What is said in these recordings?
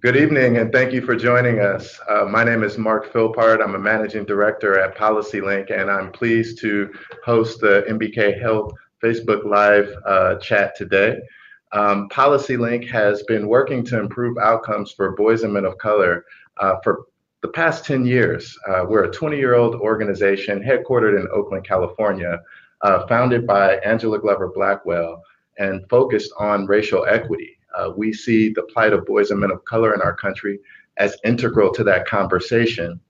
Good evening, and thank you for joining us. My name is Mark Philpart. I'm a managing director at PolicyLink, and I'm pleased to host the MBK Health Facebook Live chat today. PolicyLink has been working to improve outcomes for boys and men of color for the past 10 years. We're a 20-year-old organization headquartered in Oakland, California, founded by Angela Glover Blackwell and focused on racial equity. We see the plight of boys and men of color in our country as integral to that conversation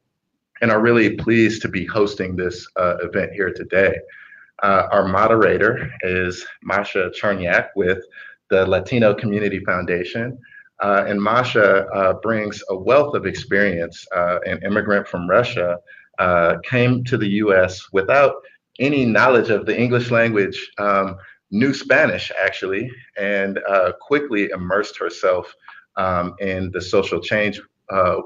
and are really pleased to be hosting this event here today. Our moderator is Masha Charniak with the Latino Community Foundation. And Masha brings a wealth of experience. An immigrant from Russia came to the US without any knowledge of the English language, knew Spanish actually, and quickly immersed herself in the social change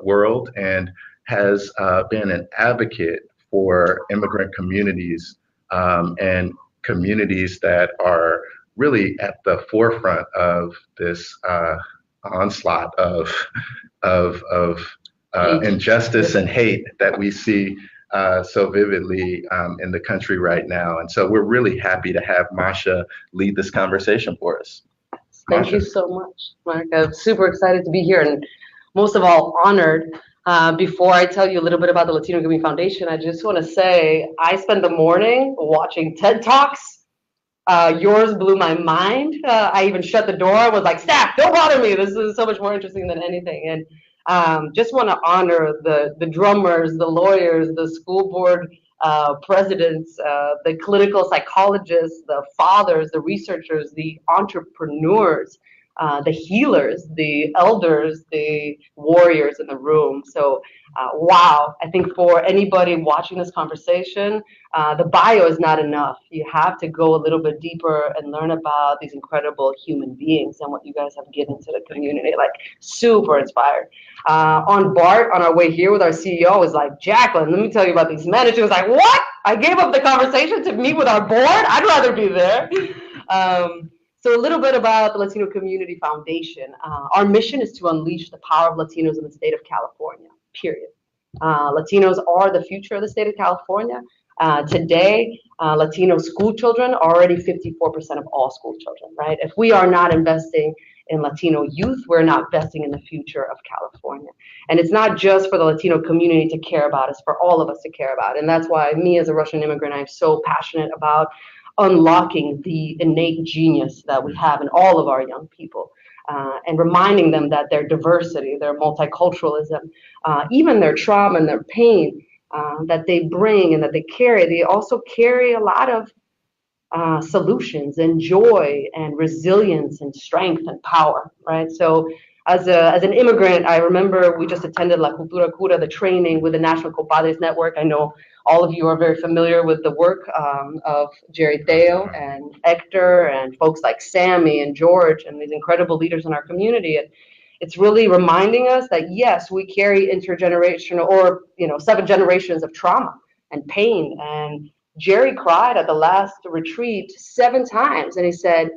world and has been an advocate for immigrant communities and communities that are really at the forefront of this onslaught of injustice and hate that we see so vividly in the country right now. And so we're really happy to have Masha lead this conversation for us. Thank you so much, Mark. I'm super excited to be here and most of all honored. Before I tell you a little bit about the Latino Community Foundation, I just want to say I spent the morning watching TED Talks. Yours blew my mind. I even shut the door. I was like, staff, don't bother me. This is so much more interesting than anything. And just want to honor the drummers, the lawyers, the school board presidents, the clinical psychologists, the fathers, the researchers, the entrepreneurs, the healers, the elders, the warriors in the room. So wow, I think for anybody watching this conversation, the bio is not enough. You have to go a little bit deeper and learn about these incredible human beings and what you guys have given to the community. Like, super inspired. On BART, on our way here with our CEO, I was like, Jacqueline, let me tell you about these men. And she was like, what? I gave up the conversation to meet with our board? I'd rather be there. So a little bit about the Latino Community Foundation. Our mission is to unleash the power of Latinos in the state of California, period. Latinos are the future of the state of California. Today, Latino school children are already 54% of all school children, right? If we are not investing in Latino youth, we're not investing in the future of California. And it's not just for the Latino community to care about, it's for all of us to care about. And that's why me as a Russian immigrant, I'm so passionate about unlocking the innate genius that we have in all of our young people. And reminding them that their diversity, their multiculturalism, even their trauma and their pain that they bring and that they carry, they also carry a lot of solutions and joy and resilience and strength and power, right? So as an immigrant, I remember we just attended La Cultura Cura, the training with the National Compadres Network. I know all of you are very familiar with the work of Jerry Theo and Hector and folks like Sammy and George and these incredible leaders in our community. And it's really reminding us that, yes, we carry intergenerational or 7 generations of trauma and pain. And Jerry cried at the last retreat 7 times. And he said,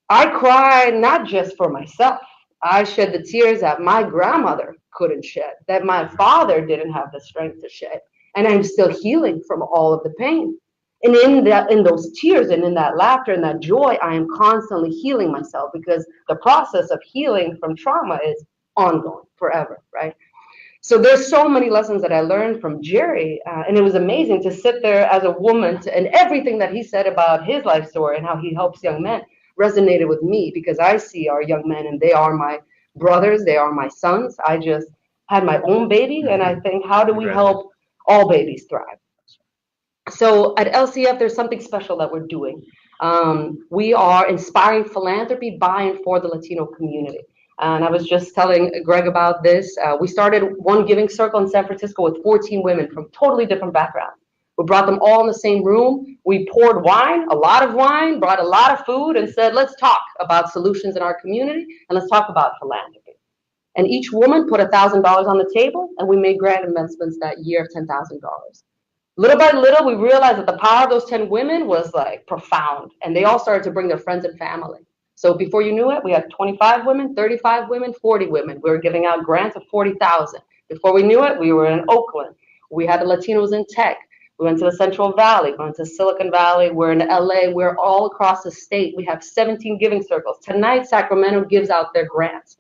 I cry not just for myself. I shed the tears that my grandmother couldn't shed, that my father didn't have the strength to shed. And I'm still healing from all of the pain. And in those tears and in that laughter and that joy, I am constantly healing myself because the process of healing from trauma is ongoing forever, right? So there's so many lessons that I learned from Jerry, and it was amazing to sit there as a woman and everything that he said about his life story and how he helps young men resonated with me because I see our young men and they are my brothers, they are my sons. I just had my own baby, and I think, how do we help all babies thrive? So at LCF, there's something special that we're doing. We are inspiring philanthropy by and for the Latino community. And I was just telling Greg about this. We started one giving circle in San Francisco with 14 women from totally different backgrounds. We brought them all in the same room. We poured wine, a lot of wine, brought a lot of food, and said, let's talk about solutions in our community, and let's talk about philanthropy. And each woman put $1,000 on the table, and we made grant investments that year of $10,000. Little by little, we realized that the power of those 10 women was like profound, and they all started to bring their friends and family. So before you knew it, we had 25 women, 35 women, 40 women. We were giving out grants of 40,000. Before we knew it, we were in Oakland. We had the Latinos in tech. We went to the Central Valley, went to Silicon Valley. We're in LA. We're all across the state. We have 17 giving circles. Tonight, Sacramento gives out their grants.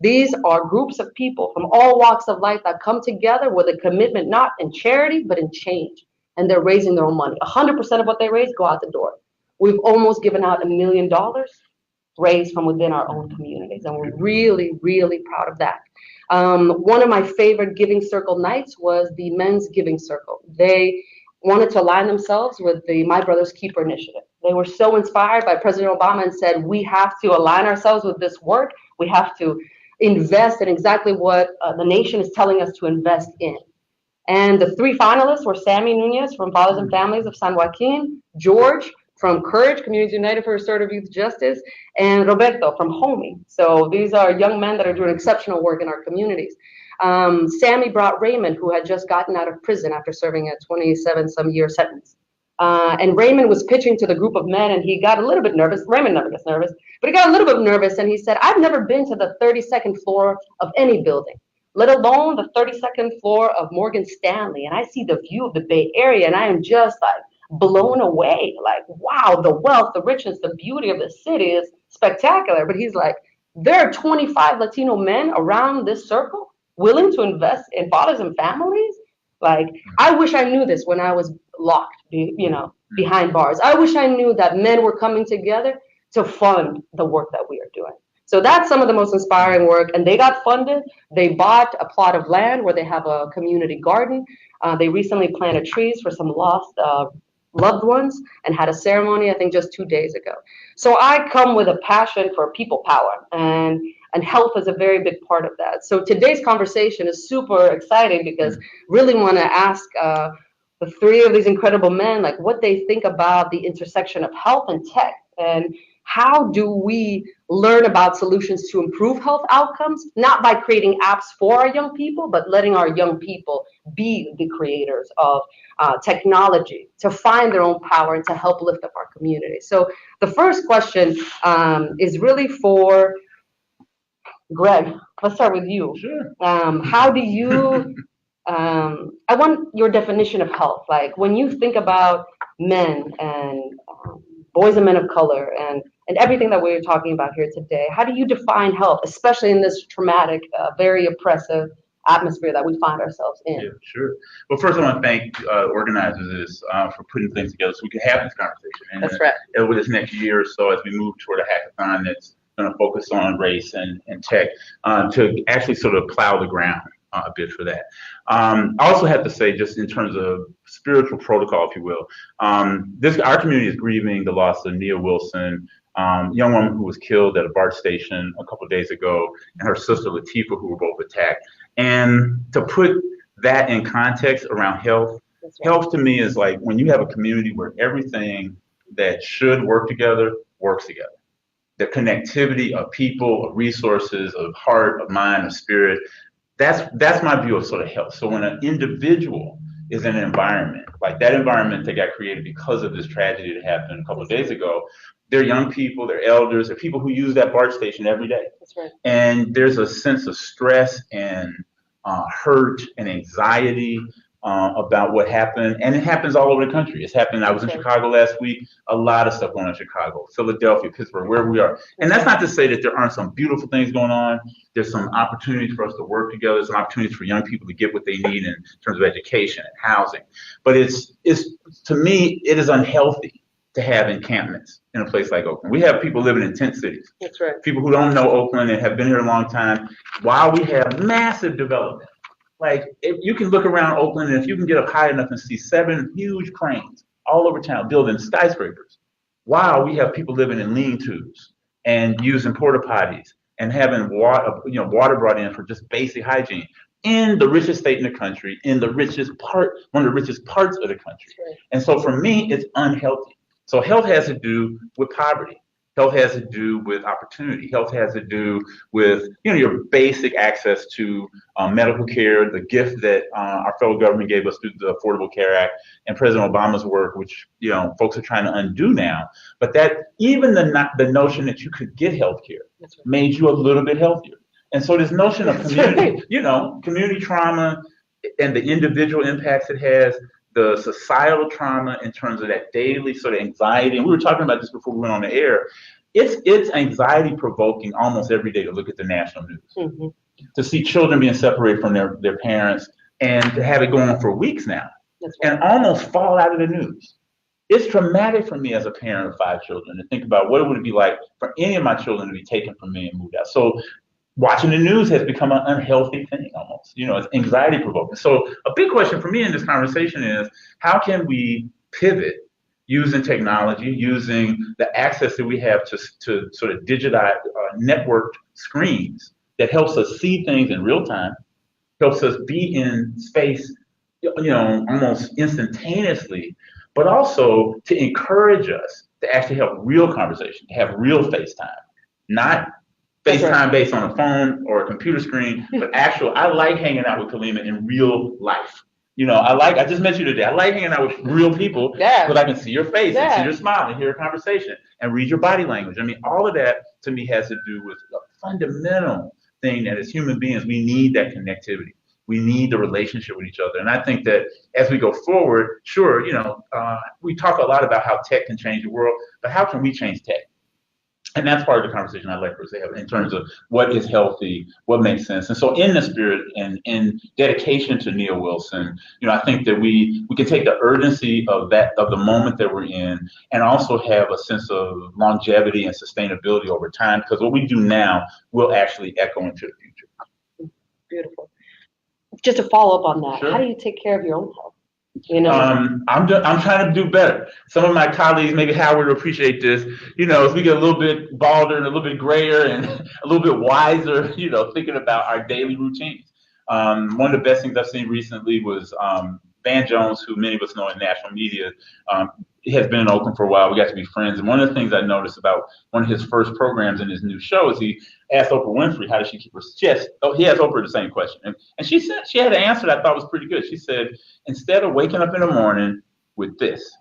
These are groups of people from all walks of life that come together with a commitment, not in charity, but in change. And they're raising their own money. 100% of what they raise go out the door. We've almost given out $1 million raised from within our own communities. And we're really, really proud of that. One of my favorite giving circle nights was the men's giving circle. They wanted to align themselves with the My Brother's Keeper initiative. They were so inspired by President Obama and said, we have to align ourselves with this work. We have to invest in exactly what the nation is telling us to invest in. And the 3 finalists were Sammy Nunez from Fathers and Families of San Joaquin, George from Courage, Communities United for Restorative Youth Justice, and Roberto from HOMI. So these are young men that are doing exceptional work in our communities. Sammy brought Raymond, who had just gotten out of prison after serving a 27-some-year sentence. And Raymond was pitching to the group of men, and he got a little bit nervous. Raymond never gets nervous, but he got a little bit nervous, and he said, I've never been to the 32nd floor of any building, let alone the 32nd floor of Morgan Stanley. And I see the view of the Bay Area, and I am just like blown away. Like, wow, the wealth, the richness, the beauty of the city is spectacular. But he's like, there are 25 Latino men around this circle willing to invest in fathers and families. Like, I wish I knew this when I was locked, behind bars. I wish I knew that men were coming together to fund the work that we are doing. So that's some of the most inspiring work. And they got funded. They bought a plot of land where they have a community garden. They recently planted trees for some lost loved ones and had a ceremony, I think, just 2 days ago. So I come with a passion for people power, and health is a very big part of that. So today's conversation is super exciting because really want to ask the 3 of these incredible men, like, what they think about the intersection of health and tech, and how do we learn about solutions to improve health outcomes, not by creating apps for our young people, but letting our young people be the creators of technology to find their own power and to help lift up our community. So the first question is really for Greg. Let's start with you. Sure. How do you, I want your definition of health. Like, when you think about men and boys and men of color and everything that we're talking about here today, how do you define health, especially in this traumatic, very oppressive atmosphere that we find ourselves in? Yeah, sure. Well, first I want to thank organizers for putting things together so we can have this conversation. And that's right. Over this next year or so, as we move toward a hackathon that's going to focus on race and tech, to actually sort of plow the ground a bit for that. I also have to say, just in terms of spiritual protocol, if you will, our community is grieving the loss of Nia Wilson, young woman who was killed at a BART station a couple of days ago, and her sister Latifah, who were both attacked. And to put that in context around health, health to me is like when you have a community where everything that should work together works together. The connectivity of people, of resources, of heart, of mind, of spirit. That's my view of sort of health. So when an individual is in an environment, like that environment that got created because of this tragedy that happened a couple of days ago, they're young people, they're elders, they're people who use that BART station every day. That's right. And there's a sense of stress and hurt and anxiety about what happened. And it happens all over the country. It's happening. I was in Chicago last week. A lot of stuff going on in Chicago, Philadelphia, Pittsburgh, wherever we are. And that's not to say that there aren't some beautiful things going on. There's some opportunities for us to work together. Some opportunities for young people to get what they need in terms of education and housing. But it's to me, it is unhealthy to have encampments in a place like Oakland. We have people living in tent cities. That's right. People who don't know Oakland and have been here a long time, while we have massive development. Like, if you can look around Oakland, and if you can get up high enough and see 7 huge cranes all over town building skyscrapers, wow, we have people living in lean-tos and using porta potties and having water brought in for just basic hygiene in the richest state in the country, in the richest part, one of the richest parts of the country. Right. And so for me, it's unhealthy. So health has to do with poverty. Health has to do with opportunity. Health has to do with, you know, your basic access to medical care, the gift that our federal government gave us through the Affordable Care Act and President Obama's work, which, you know, folks are trying to undo now. But that even the notion that you could get health care made you a little bit healthier. And so this notion of community, you know, community trauma and the individual impacts it has, the societal trauma in terms of that daily sort of anxiety, and we were talking about this before we went on the air, it's anxiety provoking almost every day to look at the national news, to see children being separated from their parents and to have it go on for weeks now and almost fall out of the news. It's traumatic for me as a parent of 5 children to think about what it would be like for any of my children to be taken from me and moved out. So watching the news has become an unhealthy thing almost. You know, it's anxiety provoking. So a big question for me in this conversation is, how can we pivot using technology, using the access that we have to sort of digitized networked screens that helps us see things in real time, helps us be in space, you know, almost instantaneously, but also to encourage us to actually have real conversation, to have real FaceTime, not FaceTime based on a phone or a computer screen, but actual. I like hanging out with Kalimah in real life. You know, I just met you today. I like hanging out with real people because I can see your face and see your smile and hear a conversation and read your body language. I mean, all of that to me has to do with a fundamental thing that as human beings, we need that connectivity. We need the relationship with each other. And I think that as we go forward, sure, you know, we talk a lot about how tech can change the world, but how can we change tech? And that's part of the conversation I'd like for us to have in terms of what is healthy, what makes sense. And so in the spirit and in dedication to Neil Wilson, you know, I think that we can take the urgency of the moment that we're in and also have a sense of longevity and sustainability over time, because what we do now will actually echo into the future. Beautiful. Just to follow up on that, how do you take care of your own health? You know, I'm trying to do better. Some of my colleagues, maybe Howard, will appreciate this. You know, as we get a little bit balder and a little bit grayer and a little bit wiser, you know, thinking about our daily routines. One of the best things I've seen recently was Van Jones, who many of us know in national media, has been in Oakland for a while. We got to be friends. And one of the things I noticed about one of his first programs in his new show is he asked Oprah Winfrey, how does she keep her chest? Oh, he asked Oprah the same question. And she said, she had an answer that I thought was pretty good. She said, instead of waking up in the morning with this,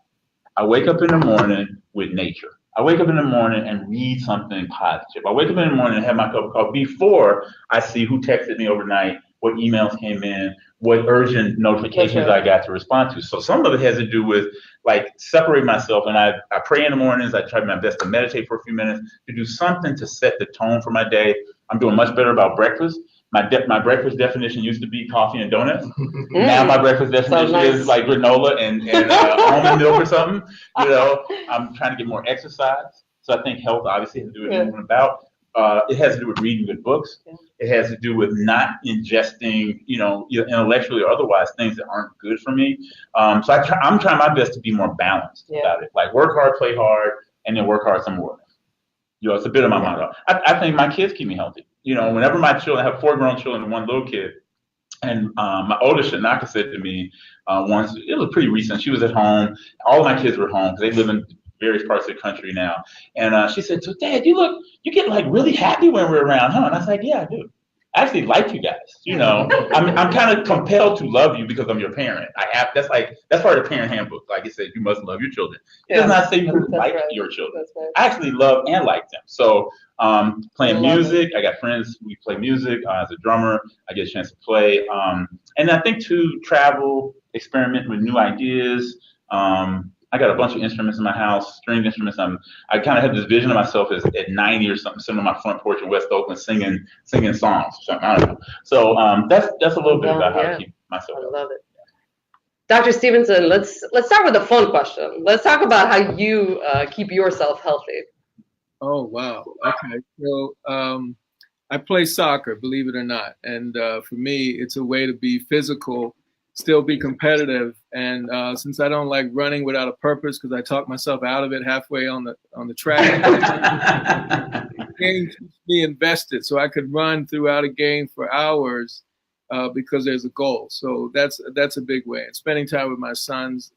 I wake up in the morning with nature. I wake up in the morning and read something positive. I wake up in the morning and have my cup of coffee before I see who texted me overnight, what emails came in, what urgent notifications I got to respond to. So some of it has to do with like separate myself, and I pray in the mornings. I try my best to meditate for a few minutes, to do something to set the tone for my day. I'm doing much better about breakfast. My breakfast definition used to be coffee and donuts. Now my breakfast definition is like granola and almond milk or something. You know, I'm trying to get more exercise. So I think health obviously has to do with moving about. It has to do with reading good books. It has to do with not ingesting, you know, either intellectually or otherwise, things that aren't good for me. So I'm trying my best to be more balanced about it. Like work hard, play hard, and then work hard some more. You know, it's a bit of my motto. I think my kids keep me healthy. You know, whenever my children, I have 4 grown children and 1 little kid. And my oldest, Shanaka, said to me once, it was pretty recent, she was at home. All of my kids were home because they live in various parts of the country now. And she said, so Dad, you get like really happy when we're around, huh? And I was like, yeah, I do. I actually like you guys. You know, I'm kind of compelled to love you because I'm your parent. That's part of the parent handbook. Like it says, you must love your children. It does not say you like your children. I actually love and like them. So playing music, I got friends, we play music. As a drummer, I get a chance to play. And I think to travel, experiment with new ideas. I got a bunch of instruments in my house, stringed instruments. I kind of have this vision of myself as at 90 or something, sitting on my front porch in West Oakland singing songs or something. I don't know. So that's a little bit about how to keep myself healthy. I love it. Dr. Stevenson, let's start with a fun question. Let's talk about how you keep yourself healthy. Oh, wow. Okay. So I play soccer, believe it or not. And for me, it's a way to be physical, still be competitive. And since I don't like running without a purpose, because I talk myself out of it halfway on the track, the game keeps me invested. So I could run throughout a game for hours because there's a goal. So that's a big way. And spending time with my sons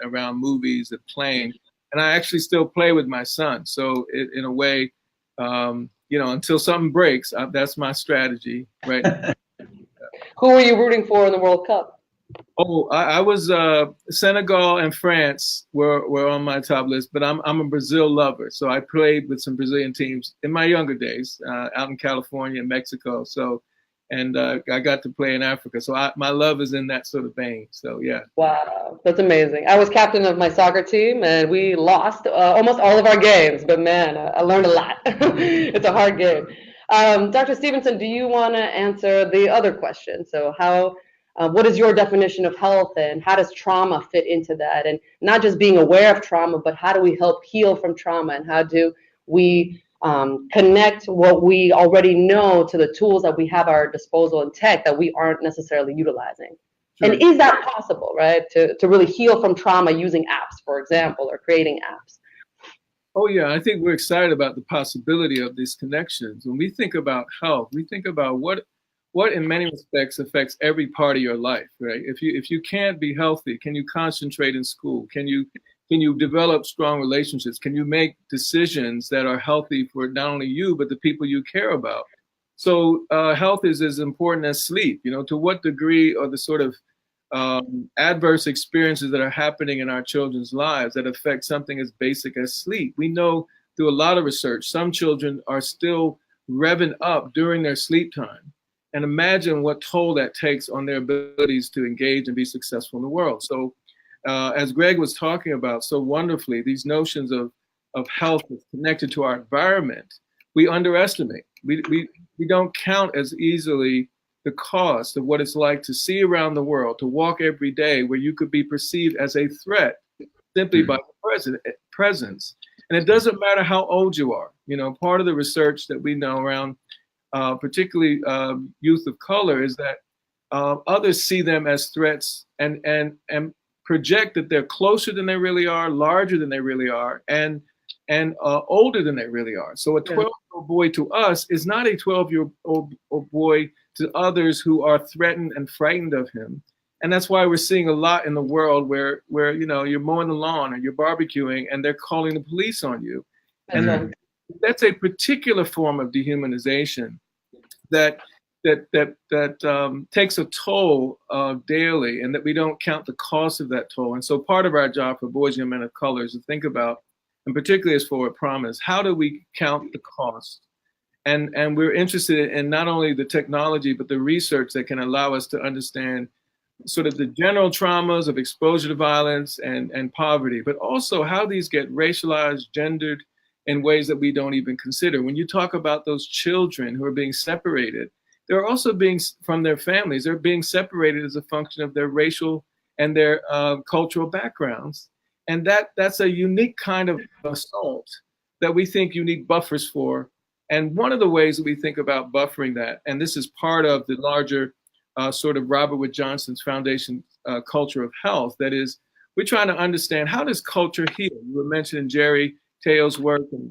around movies and playing And I actually still play with my son. So in a way, you know, until something breaks, that's my strategy, right? Who were you rooting for in the World Cup? Oh, I was Senegal and France were on my top list, but I'm a Brazil lover. So I played with some Brazilian teams in my younger days, out in California and Mexico. So, and I got to play in Africa. So my love is in that sort of vein. So yeah. Wow, that's amazing. I was captain of my soccer team, and we lost almost all of our games. But man, I learned a lot. It's a hard game. Dr. Stevenson, do you want to answer the other question? So how? What is your definition of health, and how does trauma fit into that? And not just being aware of trauma, but how do we help heal from trauma, and how do we connect what we already know to the tools that we have at our disposal in tech that we aren't necessarily utilizing? Sure. And is that possible, right, to really heal from trauma using apps, for example, or creating apps? Oh, yeah, I think we're excited about the possibility of these connections. When we think about health, we think about what in many respects affects every part of your life, right? If you can't be healthy, can you concentrate in school? Can you develop strong relationships? Can you make decisions that are healthy for not only you, but the people you care about? So health is as important as sleep. You know, to what degree are the sort of adverse experiences that are happening in our children's lives that affect something as basic as sleep? We know through a lot of research, some children are still revving up during their sleep time. And imagine what toll that takes on their abilities to engage and be successful in the world. So as Greg was talking about so wonderfully, these notions of health is connected to our environment, we underestimate. We don't count as easily the cost of what it's like to see around the world, to walk every day where you could be perceived as a threat simply by presence. And it doesn't matter how old you are. You know, part of the research that we know around particularly youth of color is that others see them as threats and project that they're closer than they really are, larger than they really are, and older than they really are. So a 12-year-old boy to us is not a 12-year-old boy to others who are threatened and frightened of him. And that's why we're seeing a lot in the world where you know, you're mowing the lawn or you're barbecuing and they're calling the police on you. And that's a particular form of dehumanization that takes a toll daily, and that we don't count the cost of that toll. And so part of our job for boys and young men of color is to think about, and particularly as Forward Promise, how do we count the cost? And we're interested in not only the technology, but the research that can allow us to understand sort of the general traumas of exposure to violence and poverty, but also how these get racialized, gendered in ways that we don't even consider. When you talk about those children who are being separated, they're also being from their families. They're being separated as a function of their racial and their cultural backgrounds. And that's a unique kind of assault that we think you need buffers for. And one of the ways that we think about buffering that, and this is part of the larger sort of Robert Wood Johnson's Foundation culture of health, that is, we're trying to understand, how does culture heal? You were mentioning Jerry Teo's work and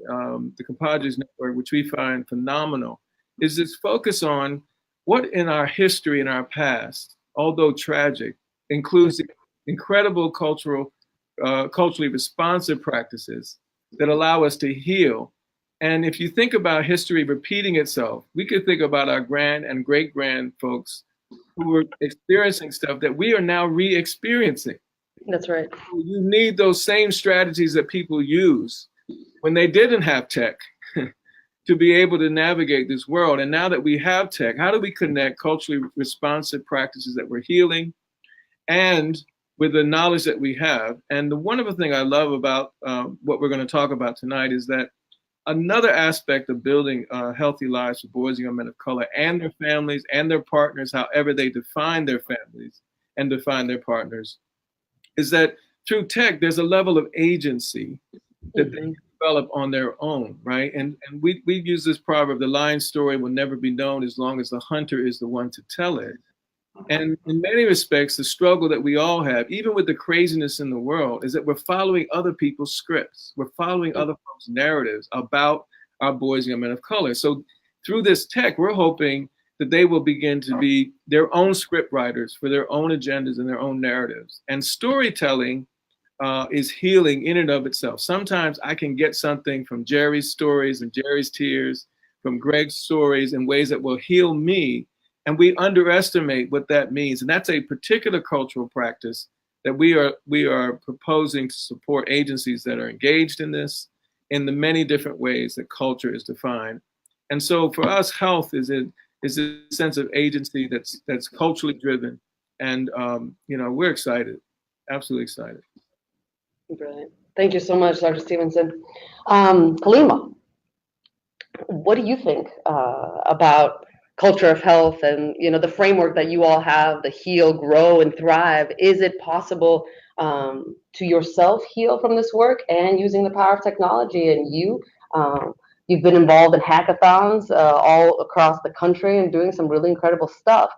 the Compadres Network, which we find phenomenal, is this focus on what in our history, in our past, although tragic, includes incredible culturally responsive practices that allow us to heal. And if you think about history repeating itself, we could think about our grand and great-grand folks who were experiencing stuff that we are now re-experiencing. That's right. You need those same strategies that people use when they didn't have tech to be able to navigate this world. And now that we have tech, how do we connect culturally responsive practices that we're healing and with the knowledge that we have? And the wonderful thing I love about what we're going to talk about tonight is that another aspect of building healthy lives for boys and young men of color and their families and their partners, however they define their families and define their partners, is that through tech, there's a level of agency that they develop on their own, right? And we use this proverb, the lion's story will never be known as long as the hunter is the one to tell it. And in many respects, the struggle that we all have, even with the craziness in the world, is that we're following other people's scripts. We're following other folks' narratives about our boys and young men of color. So through this tech, we're hoping that they will begin to be their own script writers for their own agendas and their own narratives. And storytelling is healing in and of itself. Sometimes I can get something from Jerry's stories and Jerry's tears, from Greg's stories in ways that will heal me, and we underestimate what that means. And that's a particular cultural practice that we are proposing to support agencies that are engaged in this in the many different ways that culture is defined. And so for us, health is a sense of agency that's culturally driven, and we're excited, absolutely excited. Brilliant. Thank you so much, Dr. Stevenson. Kalimah, what do you think about culture of health and the framework that you all have, the heal, grow, and thrive? Is it possible to yourself heal from this work and using the power of technology? And you've been involved in hackathons all across the country and doing some really incredible stuff.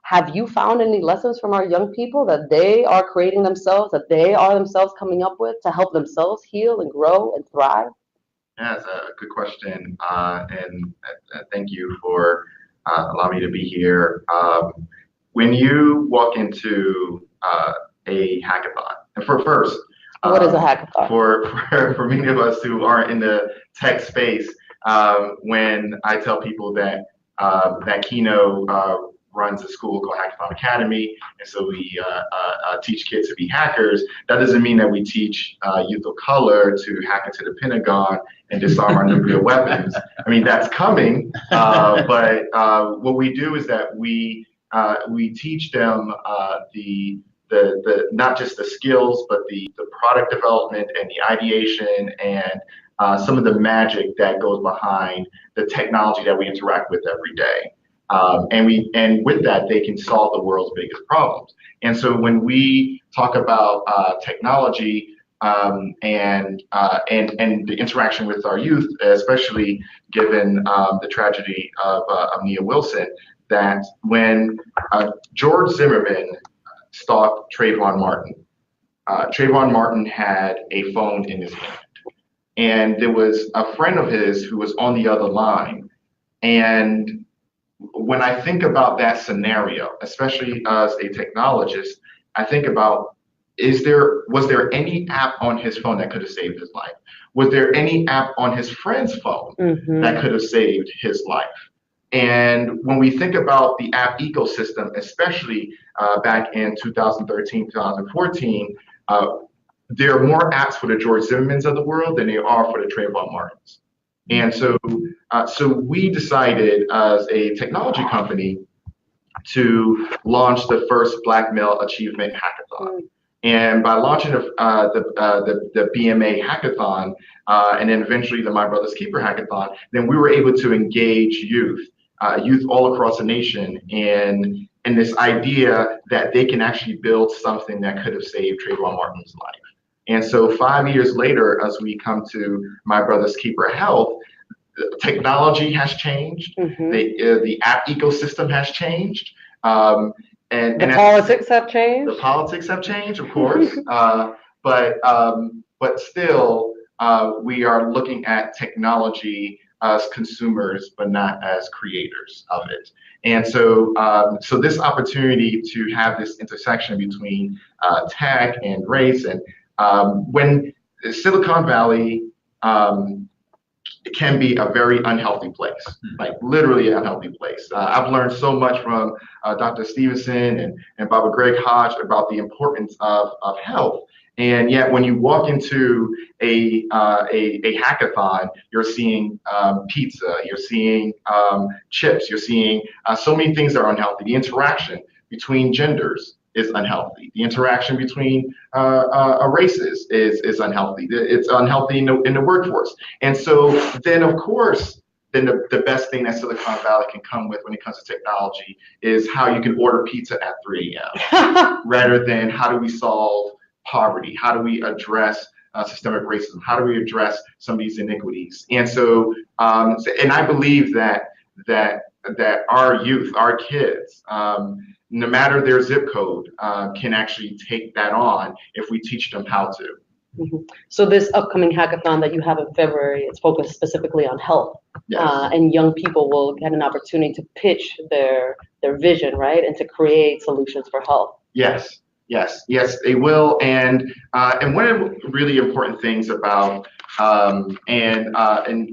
Have you found any lessons from our young people that they are creating themselves, that they are themselves coming up with to help themselves heal and grow and thrive? Yeah, that's a good question. And thank you for allowing me to be here. When you walk into a hackathon, and first, what is a hackathon? For many of us who aren't in the tech space, when I tell people that Qeyno runs a school called Hackathon Academy, and so we teach kids to be hackers, that doesn't mean that we teach youth of color to hack into the Pentagon and disarm our nuclear weapons. I mean, that's coming, but what we do is that we teach them the not just the skills, but the product development and the ideation and some of the magic that goes behind the technology that we interact with every day. And with that, they can solve the world's biggest problems. And so when we talk about technology and the interaction with our youth, especially given the tragedy of Nia Wilson, that when George Zimmerman stalked Trayvon Martin, Trayvon Martin had a phone in his hand, and there was a friend of his who was on the other line. And when I think about that scenario, especially as a technologist, I think about, was there any app on his phone that could have saved his life? Was there any app on his friend's phone that could have saved his life? And when we think about the app ecosystem, especially back in 2013, 2014, there are more apps for the George Zimmermans of the world than there are for the Trayvon Martins. And so we decided as a technology company to launch the first Black Male Achievement Hackathon. And by launching the BMA Hackathon and then eventually the My Brother's Keeper Hackathon, then we were able to engage youth all across the nation in this idea that they can actually build something that could have saved Trayvon Martin's life. And so 5 years later, as we come to My Brother's Keeper Health, technology has changed. The app ecosystem has changed. And the politics have changed. The politics have changed, of course. But still, we are looking at technology as consumers, but not as creators of it. And so, so this opportunity to have this intersection between tech and race, and when Silicon Valley can be a very unhealthy place, like literally an unhealthy place. I've learned so much from Dr. Stevenson and Baba Greg Hodge about the importance of health. And yet when you walk into a hackathon, you're seeing pizza, you're seeing chips, you're seeing so many things that are unhealthy. The interaction between genders is unhealthy. The interaction between races is unhealthy. It's unhealthy in the workforce. And so then, of course, then the best thing that Silicon Valley can come with when it comes to technology is how you can order pizza at 3 a.m. rather than how do we solve poverty? How do we address systemic racism? How do we address some of these iniquities? And so, and I believe that our youth, our kids, no matter their zip code, can actually take that on if we teach them how to. So this upcoming hackathon that you have in February, it's focused specifically on health. Yes. And young people will get an opportunity to pitch their vision, right? And to create solutions for health. Yes. Yes, they will. And one of the really important things about and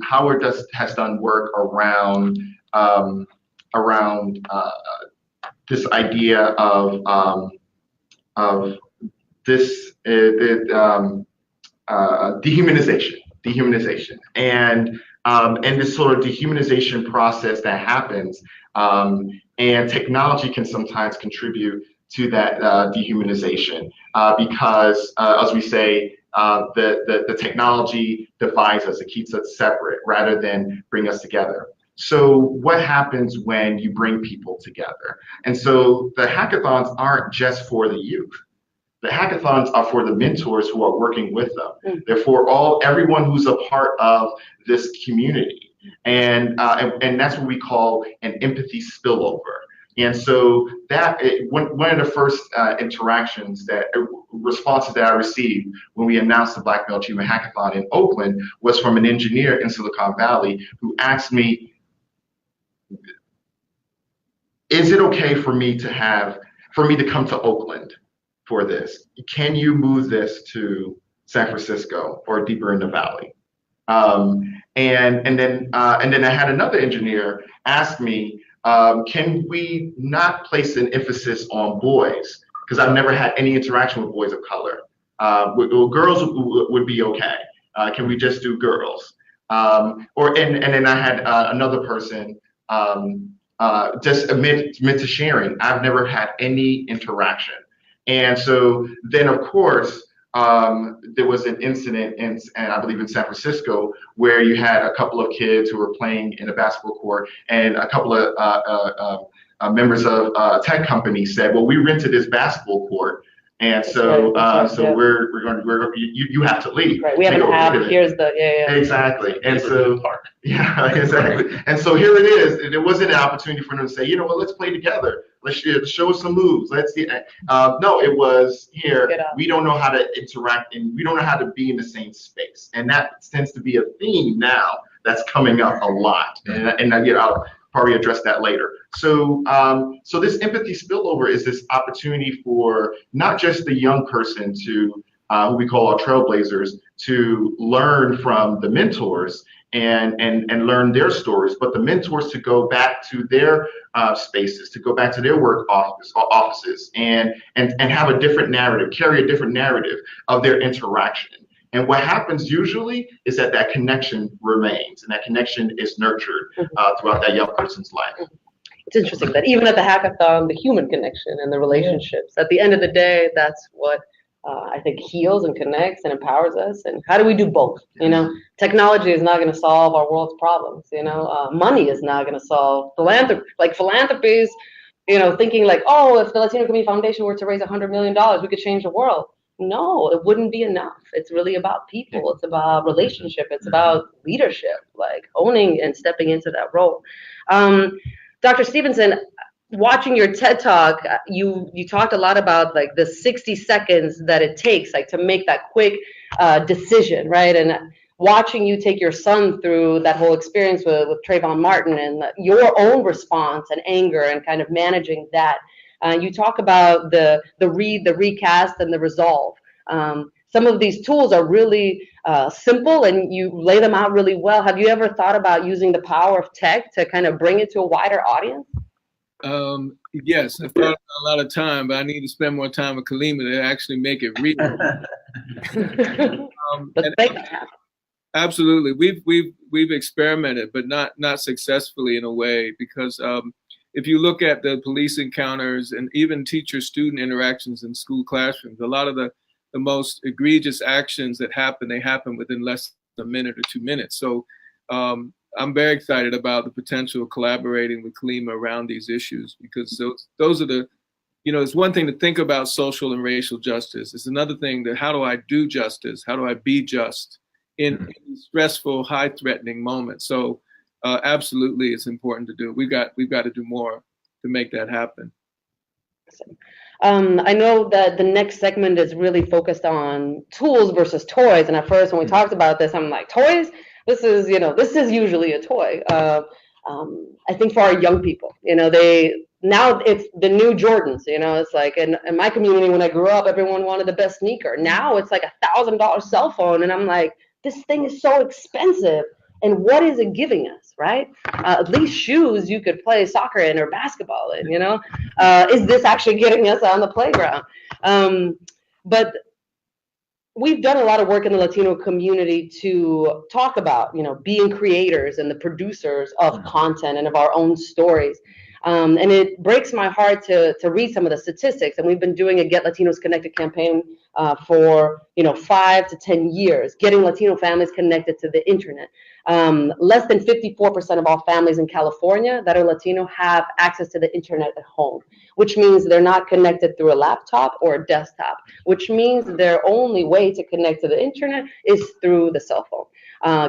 Howard has done work around this idea of this dehumanization, and this sort of dehumanization process that happens, and technology can sometimes contribute to that dehumanization because, as we say, the technology divides us; it keeps us separate rather than bring us together. So what happens when you bring people together? And so the hackathons aren't just for the youth. The hackathons are for the mentors who are working with them. They're for everyone who's a part of this community. And that's what we call an empathy spillover. And so one of the first responses that I received when we announced the Black Male Achievement Hackathon in Oakland was from an engineer in Silicon Valley who asked me, is it okay for me to come to Oakland for this? Can you move this to San Francisco or deeper in the valley? And then I had another engineer ask me, can we not place an emphasis on boys? Because I've never had any interaction with boys of color. Girls would be okay. Can we just do girls? And then I had another person just admit to sharing, I've never had any interaction. And so then, of course, there was an incident and I believe in San Francisco where you had a couple of kids who were playing in a basketball court, and a couple of members of a tech company said, "Well, we rented this basketball court, and so you have to leave." Right. We have an app. Here's the exactly. And so exactly. And so here it is. And it wasn't an opportunity for them to say, you know what, let's play together. Let's show us some moves. Let's see. No, it was here. We don't know how to interact, and we don't know how to be in the same space. And that tends to be a theme now that's coming up a lot. And I'll probably address that later. So this empathy spillover is this opportunity for not just the young person to who we call our trailblazers to learn from the mentors and learn their stories, but the mentors to go back to their spaces, to go back to their work offices and have a different narrative, carry a different narrative of their interaction. And what happens usually is that connection remains, and that connection is nurtured throughout that young person's life. It's interesting that even at the hackathon, the human connection and the relationships, at the end of the day, that's what I think heals and connects and empowers us. And how do we do both? You know, technology is not going to solve our world's problems. You know, money is not going to solve philanthropies. You know, thinking like, oh, if the Latino Community Foundation were to raise $100 million, we could change the world. No, it wouldn't be enough. It's really about people. It's about relationship. It's about leadership, like owning and stepping into that role. Dr. Stevenson, watching your TED Talk, you talked a lot about like the 60 seconds that it takes, like to make that quick decision, right? And watching you take your son through that whole experience with Trayvon Martin and your own response and anger and kind of managing that. You talk about the recast, and the resolve. Some of these tools are really simple, and you lay them out really well. Have you ever thought about using the power of tech to kind of bring it to a wider audience? Yes, I've thought a lot of time, but I need to spend more time with Kalimah to actually make it real. Absolutely, we've experimented, but not successfully in a way, because if you look at the police encounters and even teacher-student interactions in school classrooms, a lot of the most egregious actions that happen, they happen within less than a minute or 2 minutes. So I'm very excited about the potential of collaborating with Kalimah around these issues, because those are the, it's one thing to think about social and racial justice. It's another thing that how do I do justice? How do I be just in stressful, high-threatening moments? So absolutely, it's important to do. We've got to do more to make that happen. I know that the next segment is really focused on tools versus toys. And at first, when we talked about this, I'm like, toys? This is usually a toy. I think for our young people, now it's the new Jordans, you know. It's like in my community when I grew up, everyone wanted the best sneaker. Now it's like $1,000 cell phone, and I'm like, this thing is so expensive, and what is it giving us, right? At least shoes you could play soccer in or basketball in, you know. Is this actually getting us on the playground? But we've done a lot of work in the Latino community to talk about, you know, being creators and the producers of content and of our own stories. And it breaks my heart to read some of the statistics. And we've been doing a Get Latinos Connected campaign for, you know, 5 to 10 years, getting Latino families connected to the internet. Less than 54% of all families in California that are Latino have access to the internet at home, which means they're not connected through a laptop or a desktop, which means their only way to connect to the internet is through the cell phone.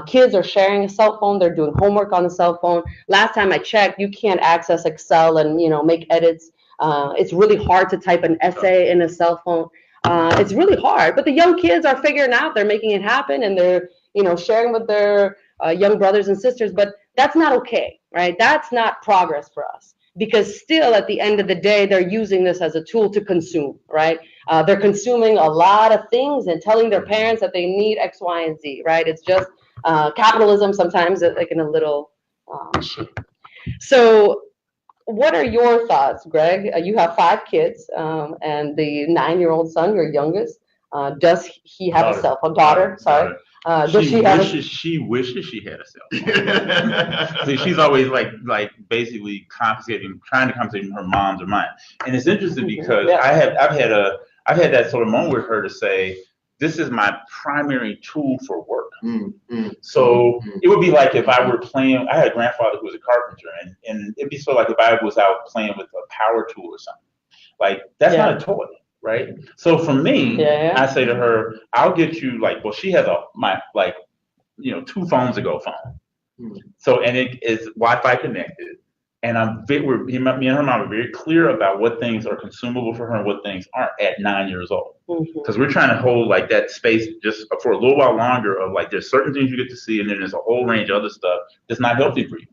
Kids are sharing a cell phone. They're doing homework on the cell phone. Last time I checked, you can't access Excel and, you know, make edits. It's really hard to type an essay in a cell phone. It's really hard, but the young kids are figuring out, they're making it happen, and they're, you know, sharing with their young brothers and sisters, but that's not okay, right? That's not progress for us, because still at the end of the day, they're using this as a tool to consume, right? They're consuming a lot of things and telling their parents that they need X, Y, and Z, right? It's just capitalism sometimes, like in a little machine. So what are your thoughts, Greg? You have 5 kids, and the 9-year-old son, your youngest, does he have a cell phone? Daughter, sorry. Does she wishes she had a cell phone. See, she's always like basically trying to compensate her mom's or mine. And it's interesting because I've had that sort of moment with her to say, this is my primary tool for work. So it would be like if I were playing, I had a grandfather who was a carpenter, and it'd be sort of like if I was out playing with a power tool or something. Like, that's not a toy, right? So for me, I say to her, I'll get you, like, well, she has my 2 phones ago phone. So, and it is Wi-Fi connected. And me and her mom are very clear about what things are consumable for her and what things aren't at 9 years old. Because we're trying to hold like that space just for a little while longer of like, there's certain things you get to see, and then there's a whole range of other stuff that's not healthy for you.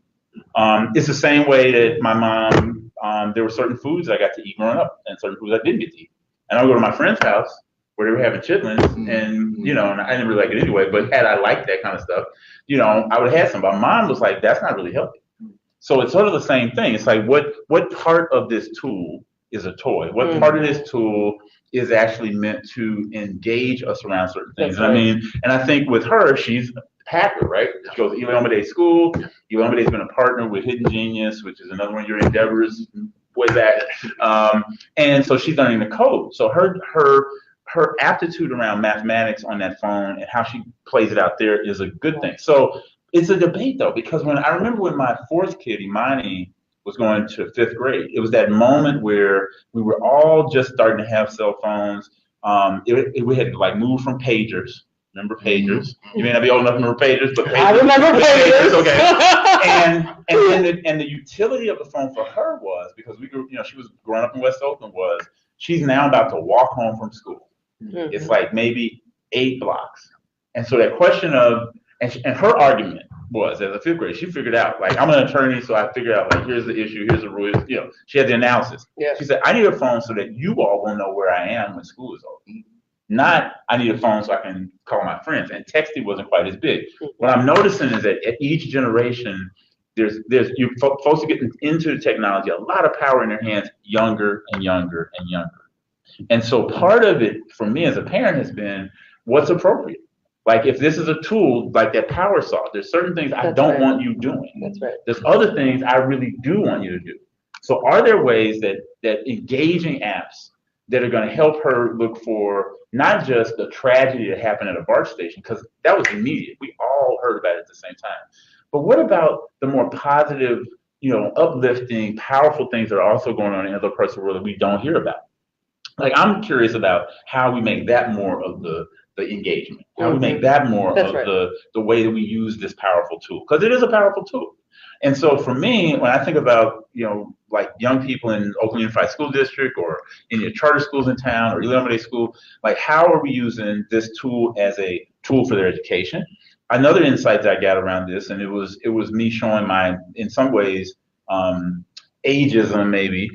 It's the same way that my mom, there were certain foods I got to eat growing up and certain foods I didn't get to eat. And I would go to my friend's house where they were having chitlins, and, you know, and I didn't really like it anyway, but had I liked that kind of stuff, you know, I would have had some. But mom was like, that's not really healthy. So it's sort of the same thing. It's like, what part of this tool is a toy? What part of this tool is actually meant to engage us around certain things? And I mean, and I think with her, she's a hacker, right? She goes to Elam Day School. Elam Day's been a partner with Hidden Genius, which is another one of your endeavors way back. And so she's learning the code. So her aptitude around mathematics on that phone and how she plays it out there is a good thing. So it's a debate, though, because I remember when my 4th kid, Imani, was going to 5th grade, it was that moment where we were all just starting to have cell phones. We had to like move from pagers. Remember pagers? You may not be old enough to remember pagers, but pagers. I remember pagers. Okay. and the utility of the phone for her was, because she was growing up in West Oakland, was she's now about to walk home from school. It's like maybe 8 blocks. And so that question of, and her argument was, as a 5th grade, she figured out, like, I'm an attorney, so I figured out, like, here's the issue, here's the rule, you know, she had the analysis. She said, I need a phone so that you all will know where I am when school is over. Not, I need a phone so I can call my friends. And texting wasn't quite as big. What I'm noticing is that at each generation, folks are getting into the technology, a lot of power in their hands, younger and younger and younger. And so part of it, for me as a parent, has been what's appropriate. Like, if this is a tool, like that power saw, there's certain things I don't want you doing. That's right. There's other things I really do want you to do. So are there ways that engaging apps that are going to help her look for not just the tragedy that happened at a BART station, because that was immediate. We all heard about it at the same time. But what about the more positive, you know, uplifting, powerful things that are also going on in other parts of the world that we don't hear about? Like, I'm curious about how we make that more of the engagement, how we make that more of the way that we use this powerful tool, because it is a powerful tool. And so for me, when I think about, you know, like young people in Oakland Unified School District or in your charter schools in town or Elam Day School, like, how are we using this tool as a tool for their education? Another insight that I got around this, and it was me showing in some ways, ageism maybe,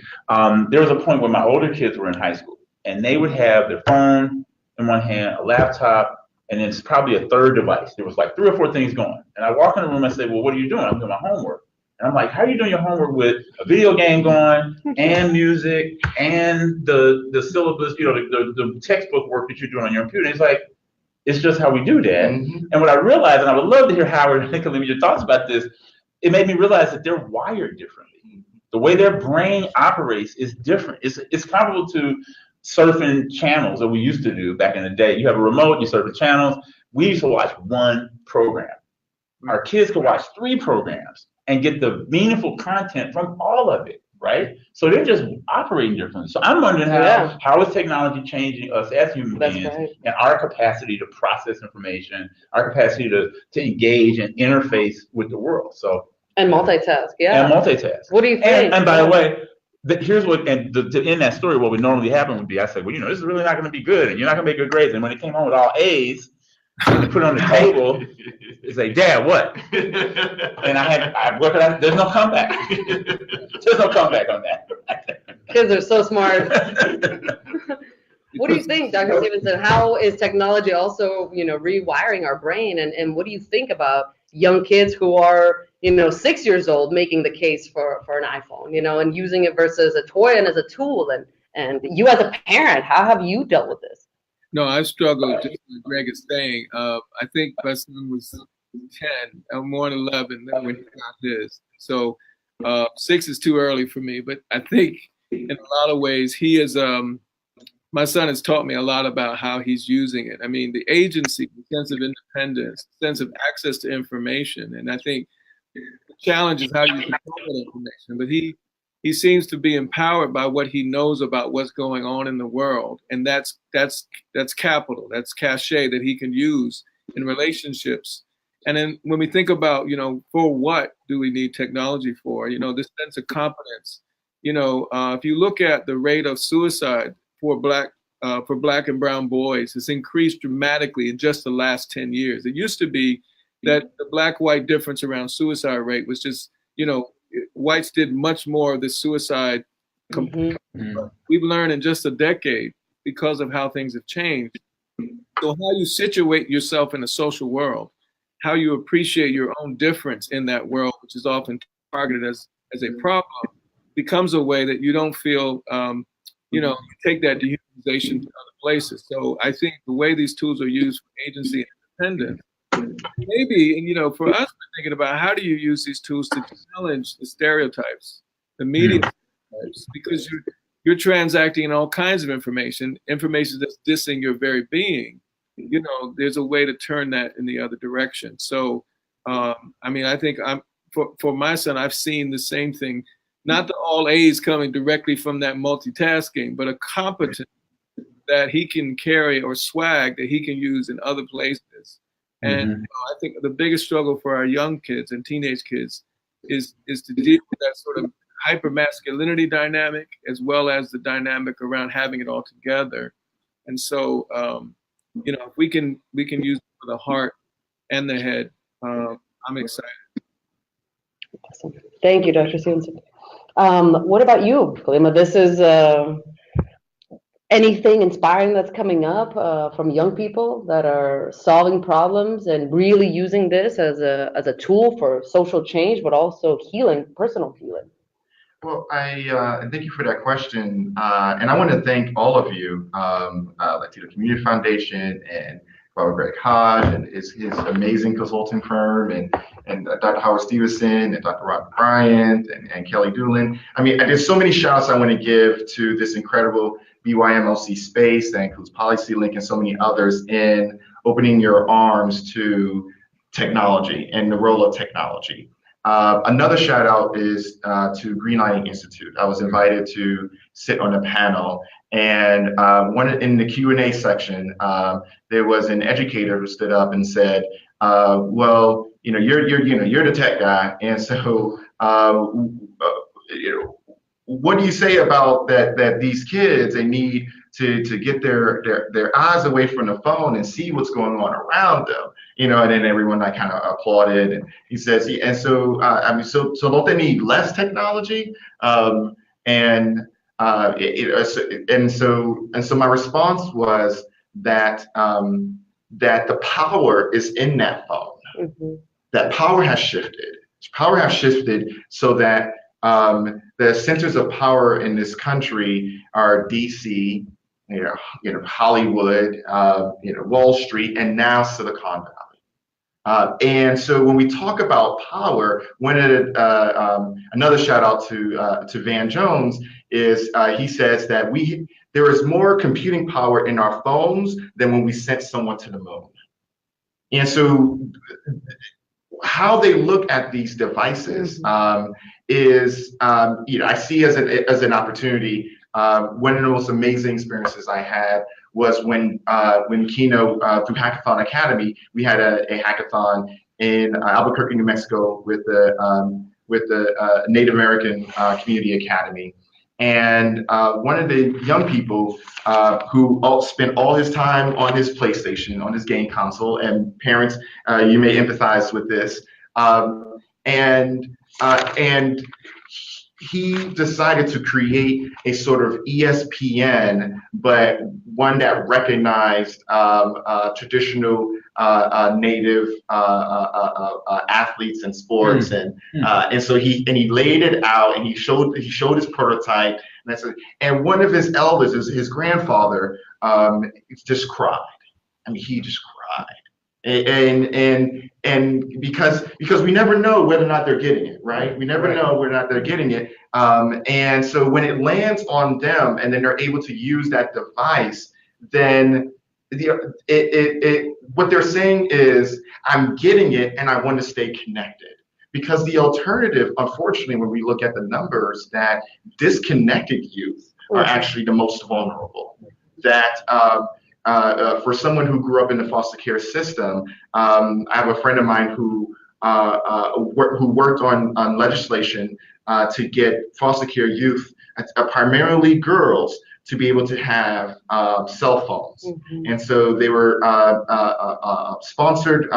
there was a point where my older kids were in high school and they would have their phone in one hand, a laptop, and it's probably a third device. There was like 3 or 4 things going. And I walk in the room and say, well, what are you doing? I'm doing my homework. And I'm like, how are you doing your homework with a video game going and music and the syllabus, you know, the textbook work that you're doing on your computer? And it's like, it's just how we do that. And what I realized, and I would love to hear Howard and Kalimah, your thoughts about this, it made me realize that they're wired differently. The way their brain operates is different. It's comparable to surfing channels that we used to do back in the day. You have a remote, you surf the channels. We used to watch 1 program. Our kids could watch 3 programs and get the meaningful content from all of it, right? So they're just operating differently. So I'm wondering how is technology changing us as human beings and our capacity to process information, our capacity to engage and interface with the world. So and multitask, And multitask. What do you think? And by the way, here's what, and to end that story, what would normally happen would be, I said, well, you know, this is really not going to be good, and you're not going to make good grades. And when it came home with all A's, and put it on the table, it's like, Dad, what? And there's no comeback. There's no comeback on that. Kids are so smart. What do you think, Dr. Stevenson? How is technology also, you know, rewiring our brain? And what do you think about young kids who are, you know, 6 years old making the case for an iPhone, you know, and using it versus a toy and as a tool? And you as a parent, how have you dealt with this? No, I've struggled, just like Greg is saying. I think my son was 10, I'm more than 11 when he got his. So 6 is too early for me, but I think in a lot of ways he is, my son has taught me a lot about how he's using it. I mean, the agency, the sense of independence, sense of access to information. And I think the challenge is how you control that information, but he seems to be empowered by what he knows about what's going on in the world. And that's capital, that's cachet that he can use in relationships. And then when we think about, you know, for what do we need technology for? You know, this sense of competence. You know, if you look at the rate of suicide for black and brown boys, it's increased dramatically in just the last 10 years. It used to be that the black-white difference around suicide rate was just, you know, whites did much more of the suicide. We've learned in just a decade, because of how things have changed. So how you situate yourself in a social world, how you appreciate your own difference in that world, which is often targeted as a problem, becomes a way that you don't feel, you know, you take that dehumanization to other places. So I think the way these tools are used for agency and independence, maybe, and you know, for us, we're thinking about how do you use these tools to challenge the stereotypes, the media stereotypes, because you're transacting in all kinds of information that's dissing your very being. You know, there's a way to turn that in the other direction. So, I mean, I think for my son, I've seen the same thing, not the all A's coming directly from that multitasking, but a competence that he can carry or swag that he can use in other places. And you know, I think the biggest struggle for our young kids and teenage kids is to deal with that sort of hyper-masculinity dynamic, as well as the dynamic around having it all together. And so, you know, if we can use it for the heart and the head, I'm excited. Awesome. Thank you, Dr. Stevenson. What about you, Kalimah? This is anything inspiring that's coming up from young people that are solving problems and really using this as a tool for social change, but also healing, personal healing? Well, I thank you for that question, and I want to thank all of you, Latino Community Foundation and Greg Hodge and his amazing consulting firm, and Dr. Howard Stevenson and Dr. Robert Bryant and Kelly Doolin. I mean, there's so many shouts I want to give to this incredible BYMOC space that includes PolicyLink and so many others in opening your arms to technology and the role of technology. Another shout out is to Greenlighting Institute. I was invited to sit on a panel, and in the Q&A section, there was an educator who stood up and said, "Well, you know, you're the tech guy, and so you know, what do you say about that these kids, they need to get their eyes away from the phone and see what's going on around them?" you know, and then everyone like kind of applauded. And he says, and so I mean, so don't they need less technology? And so my response was that that the power is in that phone. Mm-hmm. That power has shifted. Power has shifted so that the centers of power in this country are DC, you know, Hollywood, you know, Wall Street, and now Silicon Valley. And so when we talk about power, another shout out to Van Jones is he says that there is more computing power in our phones than when we sent someone to the moon. And so how they look at these devices is, you know, I see as an opportunity. One of the most amazing experiences I had was when Qeyno through Hackathon Academy, we had a hackathon in Albuquerque, New Mexico, with the Native American Community Academy. And one of the young people who spent all his time on his PlayStation, on his game console, and parents, you may empathize with this, and he decided to create a sort of ESPN, but one that recognized traditional Native athletes and sports, and so he laid it out, and he showed his prototype, and one of his elders, his grandfather, just cried. I mean, he just cried. And because we never know whether or not they're getting it, right? We never know whether or not they're getting it. And so when it lands on them and then they're able to use that device, then what they're saying is, I'm getting it and I want to stay connected. Because the alternative, unfortunately, when we look at the numbers, that disconnected youth are actually the most vulnerable. That for someone who grew up in the foster care system, I have a friend of mine who worked on legislation to get foster care youth, primarily girls, to be able to have cell phones. And so they were sponsored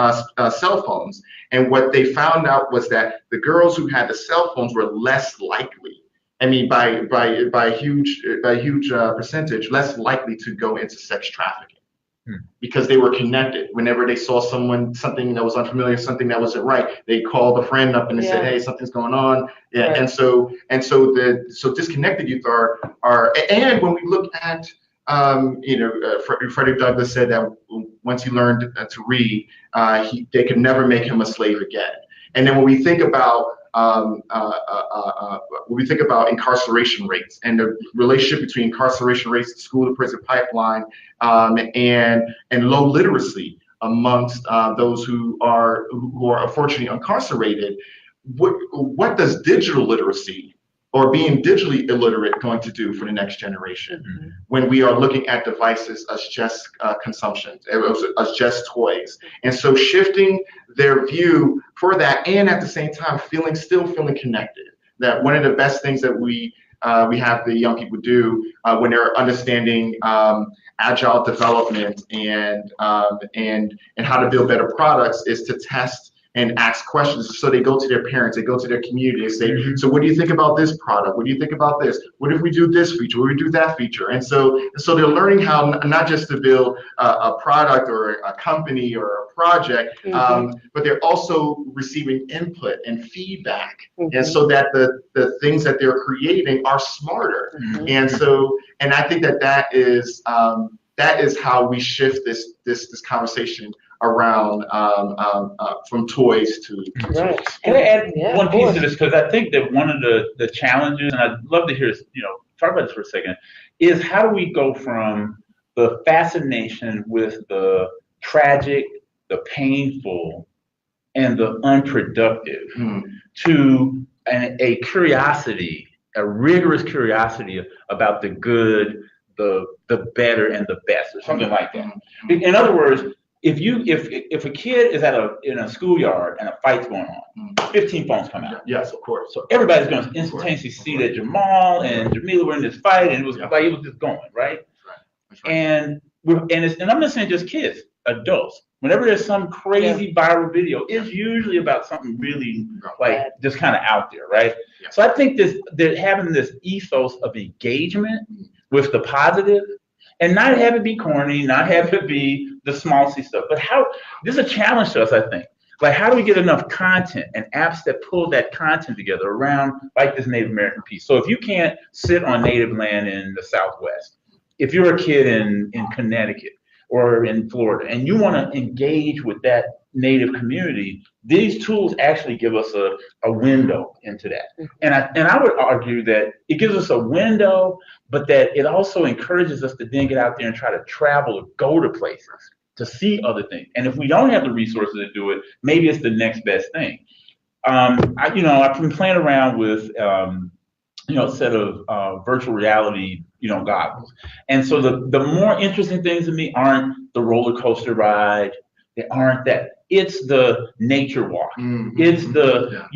cell phones. And what they found out was that the girls who had the cell phones were less likely, I mean, by a huge percentage, less likely to go into sex trafficking, because they were connected. Whenever they saw something that was unfamiliar, something that wasn't right, they called a friend up and they said, "Hey, something's going on." Yeah, right. and so disconnected youth are, and when we look at, Frederick Douglass said that once he learned to read, they could never make him a slave again. And then when we think about incarceration rates and the relationship between incarceration rates, the school to prison pipeline, and low literacy amongst those who are unfortunately incarcerated, what does digital literacy or being digitally illiterate going to do for the next generation when we are looking at devices as just consumption, as just toys? And so shifting their view for that, and at the same time still feeling connected. That one of the best things that we have the young people do when they're understanding agile development and how to build better products is to test and ask questions. So they go to their parents, they go to their community, they say, so what do you think about this product? What do you think about this? What if we do this feature? What if we do that feature? And so they're learning how not just to build a product or a company or a project, but they're also receiving input and feedback. And so that the things that they're creating are smarter. And so, and I think that is how we shift this conversation around from toys to Can I add one piece to this? Because I think that one of the challenges, and I'd love to hear, talk about this for a second, is how do we go from the fascination with the tragic, the painful, and the unproductive to a curiosity, a rigorous curiosity about the good, the better, and the best, or something like that. In other words, if a kid is in a schoolyard and a fight's going on, 15 phones come out. Yes, of course. So everybody's going to instantaneously see that Jamal and Jamila were in this fight, and it was like it was just going right. That's right. And I'm not saying just kids, adults. Whenever there's some crazy viral video, it's usually about something really like just kind of out there, right? Yeah. So I think that having this ethos of engagement with the positive, and not have it be corny, not have it be the schmaltzy stuff, but this is a challenge to us, I think. Like, how do we get enough content and apps that pull that content together around like this Native American piece? So if you can't sit on native land in the Southwest, if you're a kid in Connecticut or in Florida and you want to engage with that native community, these tools actually give us a window into that. And I would argue that it gives us a window, but that it also encourages us to then get out there and try to travel or go to places to see other things. And if we don't have the resources to do it, maybe it's the next best thing. I've been playing around with a set of virtual reality, goggles. And so the more interesting things to me aren't the roller coaster ride. They aren't that. It's the nature walk. It's the,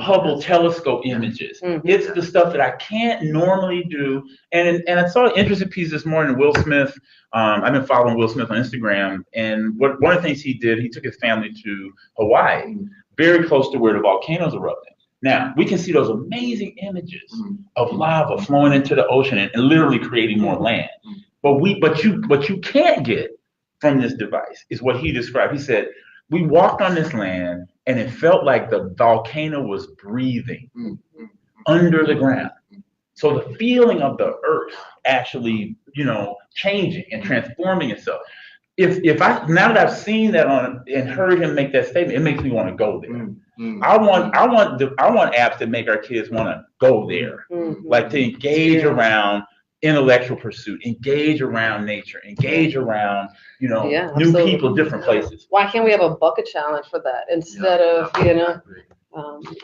Hubble telescope images. It's the stuff that I can't normally do. And I saw an interesting piece this morning, Will Smith. I've been following Will Smith on Instagram. And one of the things he did, he took his family to Hawaii, very close to where the volcanoes erupting. Now, we can see those amazing images of lava flowing into the ocean and literally creating more land. But what you can't get from this device is what he described. He said, we walked on this land and it felt like the volcano was breathing under the ground. So the feeling of the earth actually, changing and transforming itself. Now that I've seen that and heard him make that statement, it makes me want to go there. I want apps that make our kids want to go there, like to engage around intellectual pursuit, engage around nature, engage around, new people, different places. Why can't we have a bucket challenge for that instead of,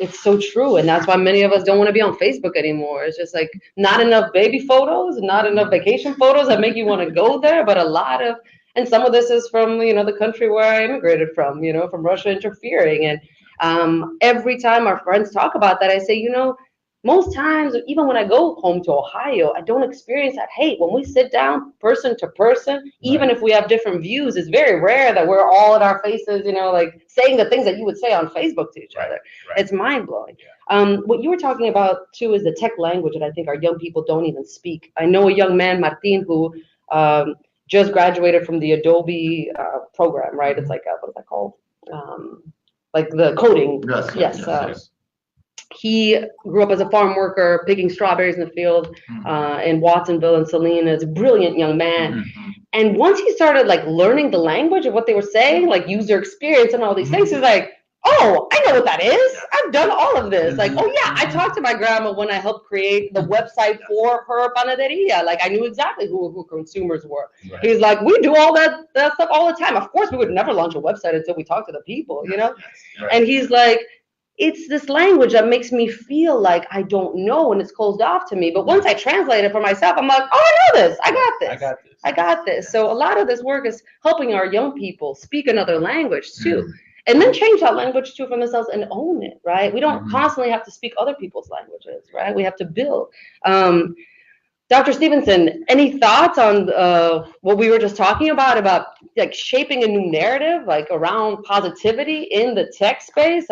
it's so true. And that's why many of us don't want to be on Facebook anymore. It's just like not enough baby photos, not enough vacation photos that make you want to go there, but a lot of, and some of this is from, the country where I immigrated from, from Russia interfering. And every time our friends talk about that, I say, most times, even when I go home to Ohio, I don't experience that hate. When we sit down person to person, even if we have different views, it's very rare that we're all in our faces, like saying the things that you would say on Facebook to each other. It's mind-blowing. What you were talking about, too, is the tech language that I think our young people don't even speak. I know a young man, Martin, who just graduated from the Adobe program, right? It's like, what is that called? Like the coding. Yes. He grew up as a farm worker, picking strawberries in the field in Watsonville and Salinas. Brilliant young man. And once he started learning the language of what they were saying, user experience and all these things, he's like, oh, I know what that is. I've done all of this. Oh yeah, I talked to my grandma when I helped create the website for her panaderia. I knew exactly who consumers were. Right. He's like, we do all that stuff all the time. Of course, we would never launch a website until we talk to the people, Right. And he's like, it's this language that makes me feel like I don't know and it's closed off to me. But once I translate it for myself, I'm like, oh, I know this. I got this. So a lot of this work is helping our young people speak another language too. And then change that language too for themselves and own it, right? We don't constantly have to speak other people's languages, right? We have to build. Dr. Stevenson, any thoughts on what we were just talking about shaping a new narrative, around positivity in the tech space?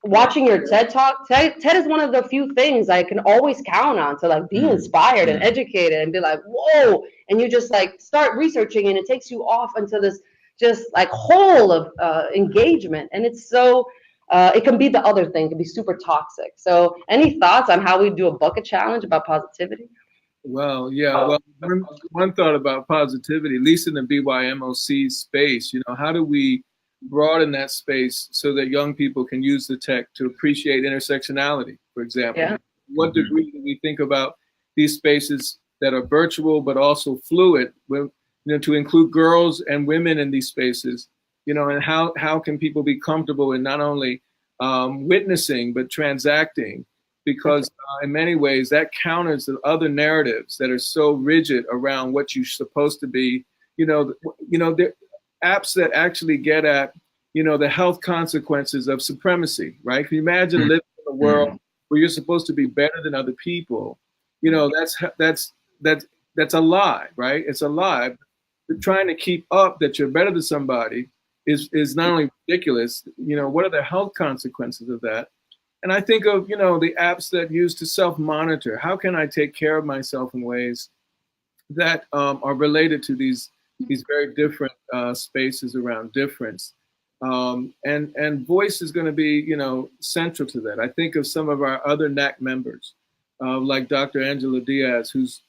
Watching your TED Talk, TED is one of the few things I can always count on to be inspired and educated and be like, whoa, and you just start researching and it takes you off into this just whole of engagement. And it's so, it can be the other thing, it can be super toxic. So any thoughts on how we do a bucket challenge about positivity? Well, yeah, one thought about positivity, at least in the BYMOC space, how do we broaden that space so that young people can use the tech to appreciate intersectionality, for example? Yeah. What degree do we think about these spaces that are virtual but also fluid, to include girls and women in these spaces, and how can people be comfortable in not only witnessing but transacting? Because in many ways that counters the other narratives that are so rigid around what you're supposed to be. The apps that actually get at, the health consequences of supremacy, right? Can you imagine living in a world where you're supposed to be better than other people? That's a lie, right? It's a lie. trying to keep up that you're better than somebody is not only ridiculous, what are the health consequences of that? And I think of, the apps that use to self-monitor. How can I take care of myself in ways that are related to these very different spaces around difference? And voice is going to be, central to that. I think of some of our other NAC members, like Dr. Angela Diaz, who's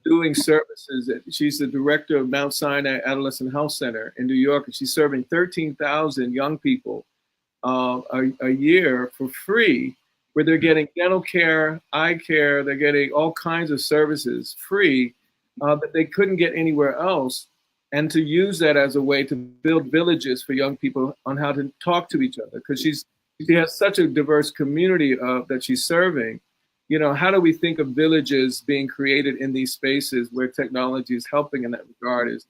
doing services. She's the director of Mount Sinai Adolescent Health Center in New York, and she's serving 13,000 young people a year for free, where they're getting dental care, eye care, they're getting all kinds of services free that they couldn't get anywhere else, and to use that as a way to build villages for young people on how to talk to each other, because she has such a diverse community that she's serving. How do we think of villages being created in these spaces where technology is helping in that regard is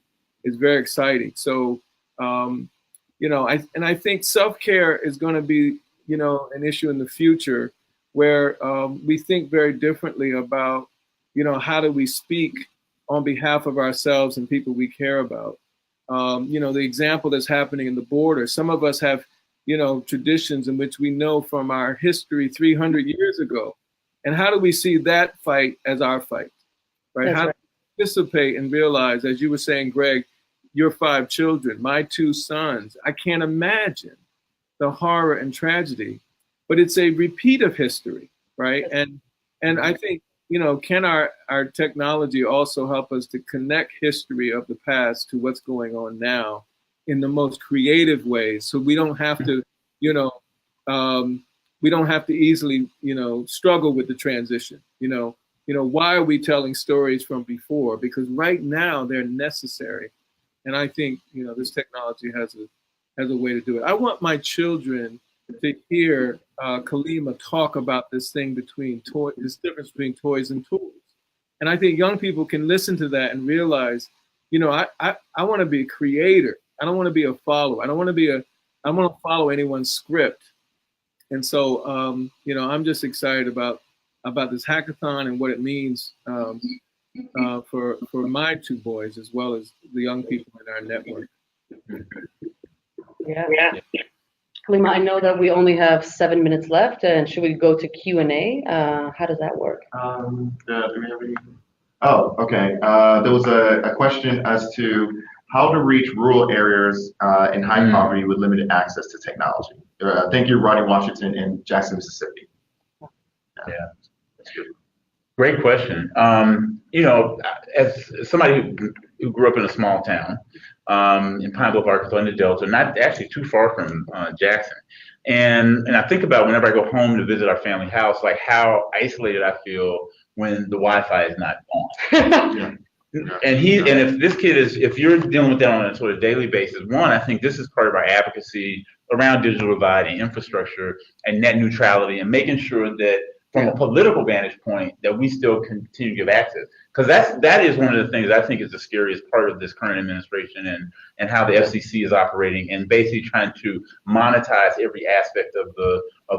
very exciting. So, I think self-care is going to be, an issue in the future where we think very differently about, how do we speak on behalf of ourselves and people we care about. The example that's happening in the border, some of us have, traditions in which we know from our history 300 years ago. And how do we see that fight as our fight, right? How do we participate and realize, as you were saying, Greg, your 5 children, my 2 sons, I can't imagine the horror and tragedy, but it's a repeat of history, right? And I think, can our technology also help us to connect history of the past to what's going on now in the most creative ways, so we don't have to, we don't have to easily, struggle with the transition. Why are we telling stories from before? Because right now they're necessary. And I think, this technology has a way to do it. I want my children to hear Kalimah talk about this thing this difference between toys and tools. And I think young people can listen to that and realize, I want to be a creator. I don't want to be a follower. I don't want to follow anyone's script. And so, I'm just excited about this hackathon and what it means for my 2 boys, as well as the young people in our network. Yeah. Kalimah, I know that we only have 7 minutes left, and should we go to Q&A? How does that work? Do we have any? Oh, okay. There was a question as to how to reach rural areas in high poverty with limited access to technology. Thank you, Rodney Washington in Jackson, Mississippi. Yeah. That's good. Great question. As somebody who grew up in a small town in Pine Bluff, Arkansas, in the Delta, not actually too far from Jackson, and I think about whenever I go home to visit our family house, like how isolated I feel when the Wi-Fi is not on. And if you're dealing with that on a sort of daily basis, one, I think this is part of our advocacy around digital divide and infrastructure and net neutrality, and making sure that from a political vantage point that we still continue to give access, because that is one of the things I think is the scariest part of this current administration and how the FCC is operating and basically trying to monetize every aspect of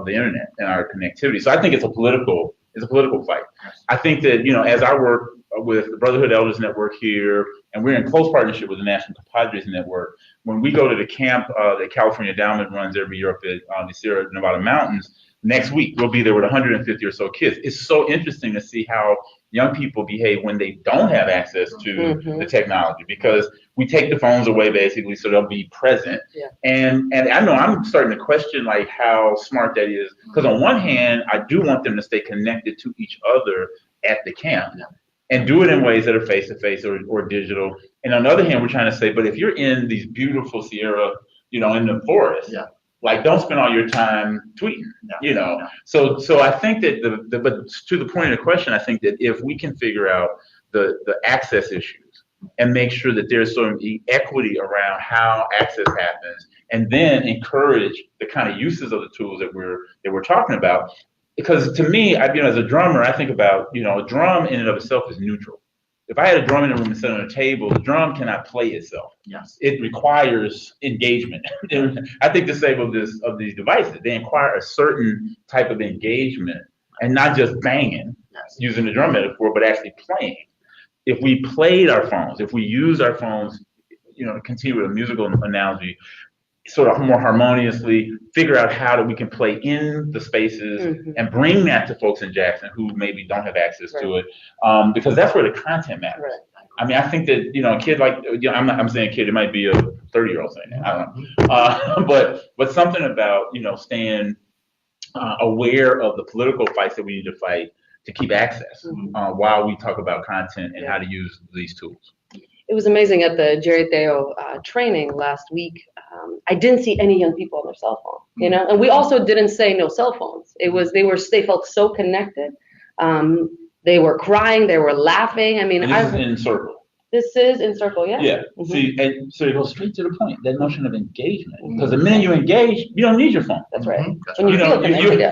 the internet and our connectivity. So I think it's a political fight. I think that as I work with the Brotherhood Elders Network here, and we're in close partnership with the National Compadres Network, when we go to the camp that California Endowment runs every year up at the Sierra Nevada mountains, next week we'll be there with 150 or so kids. It's so interesting to see how young people behave when they don't have access to the technology, because we take the phones away basically so they'll be present. And I know I'm starting to question like how smart that is, because on one hand I do want them to stay connected to each other at the camp and do it in ways that are face-to-face or digital. And on the other hand, we're trying to say, but if you're in these beautiful Sierra, in the forest, like don't spend all your time tweeting, So I think that but to the point of the question, I think that if we can figure out the access issues and make sure that there's some equity around how access happens, and then encourage the kind of uses of the tools that we're talking about. Because to me, as a drummer, I think about, a drum in and of itself is neutral. If I had a drum in the room and set on a table, the drum cannot play itself. It requires engagement. I think the same of these devices. They require a certain type of engagement and not just banging, using the drum metaphor, but actually playing. if we played our phones, if we used our phones, to continue with a musical analogy, sort of more harmoniously, figure out how that we can play in the spaces and bring that to folks in Jackson who maybe don't have access to it, because that's where the content matters. Right. I mean, I think that, a kid like, I'm saying a kid, it might be a 30-year-old saying that, I don't know. But something about, staying aware of the political fights that we need to fight to keep access while we talk about content and how to use these tools. It was amazing at the Jerry Theo training last week. I didn't see any young people on their cell phone, and we also didn't say no cell phones. They felt so connected. They were crying, they were laughing. I mean, and this is in Circle. This is in Circle, yeah. Yeah. See, and so it goes straight to the point. That notion of engagement, because the minute you engage, you don't need your phone. That's right. When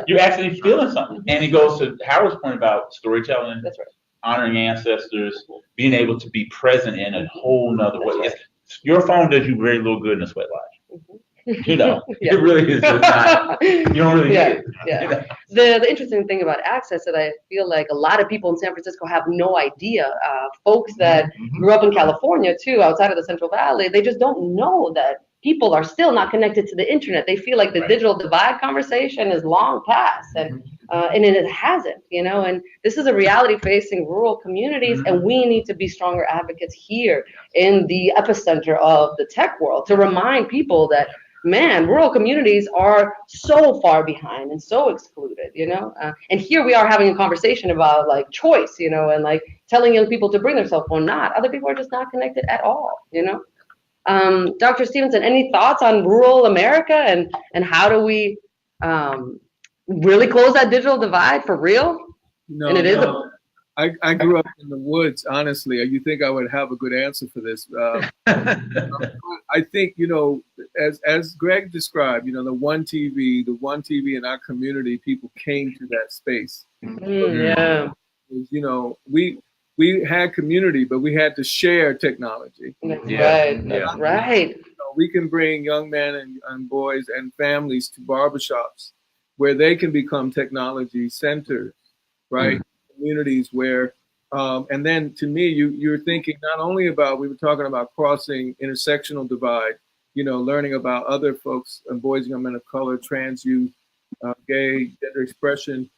You're actually feeling something, and it goes to Howard's point about storytelling. That's right. Honoring ancestors, being able to be present in a whole nother way. Right. Your phone does you very little good in a sweat lodge. It really is just not. You don't really need it. Yeah. The interesting thing about access that I feel like a lot of people in San Francisco have no idea. Folks that grew up in California too, outside of the Central Valley, they just don't know that people are still not connected to the internet. They feel like the digital divide conversation is long past, and it hasn't, and this is a reality facing rural communities, and we need to be stronger advocates here in the epicenter of the tech world to remind people that, man, rural communities are so far behind and so excluded, and here we are having a conversation about like choice, and like telling young people to bring their cell phone. Other people are just not connected at all, Dr. Stevenson, any thoughts on rural America and how do we really close that digital divide for real? I grew up in the woods, honestly. You think I would have a good answer for this. I think, as Greg described, the one TV in our community, people came to that space. Yeah. We had community, but we had to share technology. That's right. We can bring young men and boys and families to barbershops where they can become technology centers, right? Communities where, and then to me, you're thinking not only about, we were talking about crossing intersectional divide, learning about other folks and boys and young men of color, trans youth, gay, gender expression.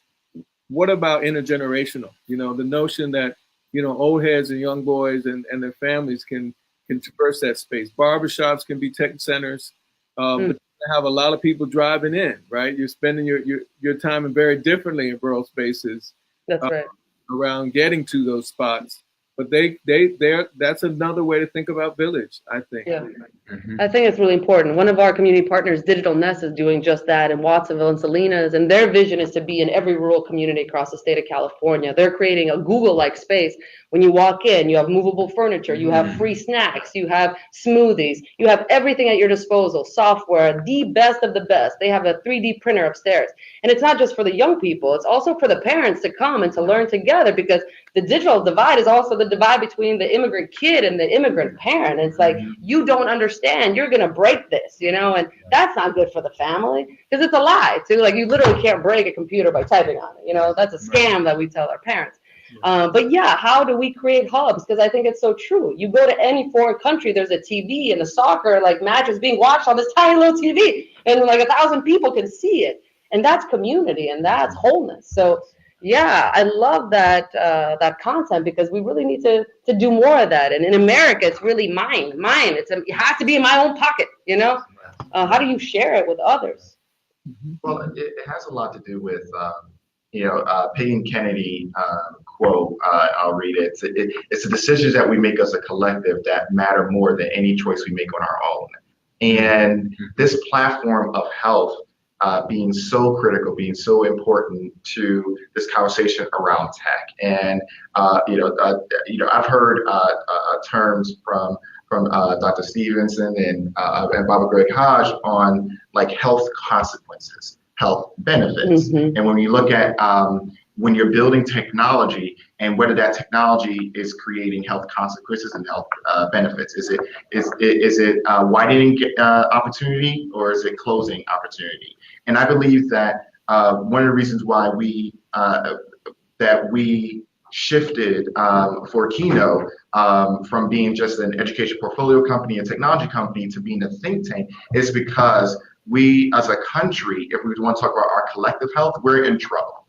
What about intergenerational? The notion that, old heads and young boys and their families can traverse that space. Barbershops can be tech centers, but have a lot of people driving in, right? You're spending your time very differently in rural spaces. That's right. Around getting to those spots. But that's another way to think about village, I think. Yeah. I think it's really important. One of our community partners, Digital Nest, is doing just that in Watsonville and Salinas, and their vision is to be in every rural community across the state of California. They're creating a Google-like space. When you walk in, you have movable furniture, you have free snacks, you have smoothies, you have everything at your disposal, software, the best of the best. They have a 3D printer upstairs. And it's not just for the young people, it's also for the parents to come and to learn together, because the digital divide is also the divide between the immigrant kid and the immigrant parent. It's like, you don't understand, you're going to break this, and that's not good for the family, because it's a lie too. Like, you literally can't break a computer by typing on it. That's a scam that we tell our parents. But yeah, how do we create hubs? Because I think it's so true. You go to any foreign country, there's a TV and a soccer match is being watched on this tiny little TV, and 1,000 people can see it. And that's community, and that's wholeness. So yeah, I love that that content, because we really need to do more of that. And in America, it's really mine. It has to be in my own pocket. How do you share it with others? Well, it has a lot to do with Peyton Kennedy quote. I'll read it. It's the decisions that we make as a collective that matter more than any choice we make on our own. And this platform of health being so critical, being so important to this conversation around tech. And I've heard terms from Dr. Stevenson and Baba Greg Hodge on health consequences, health benefits. And when you look at when you're building technology and whether that technology is creating health consequences and health benefits, is it widening opportunity, or is it closing opportunity? And I believe that one of the reasons why we shifted for Qeyno from being just an education portfolio company, a technology company, to being a think tank is because we as a country, if we want to talk about our collective health, we're in trouble.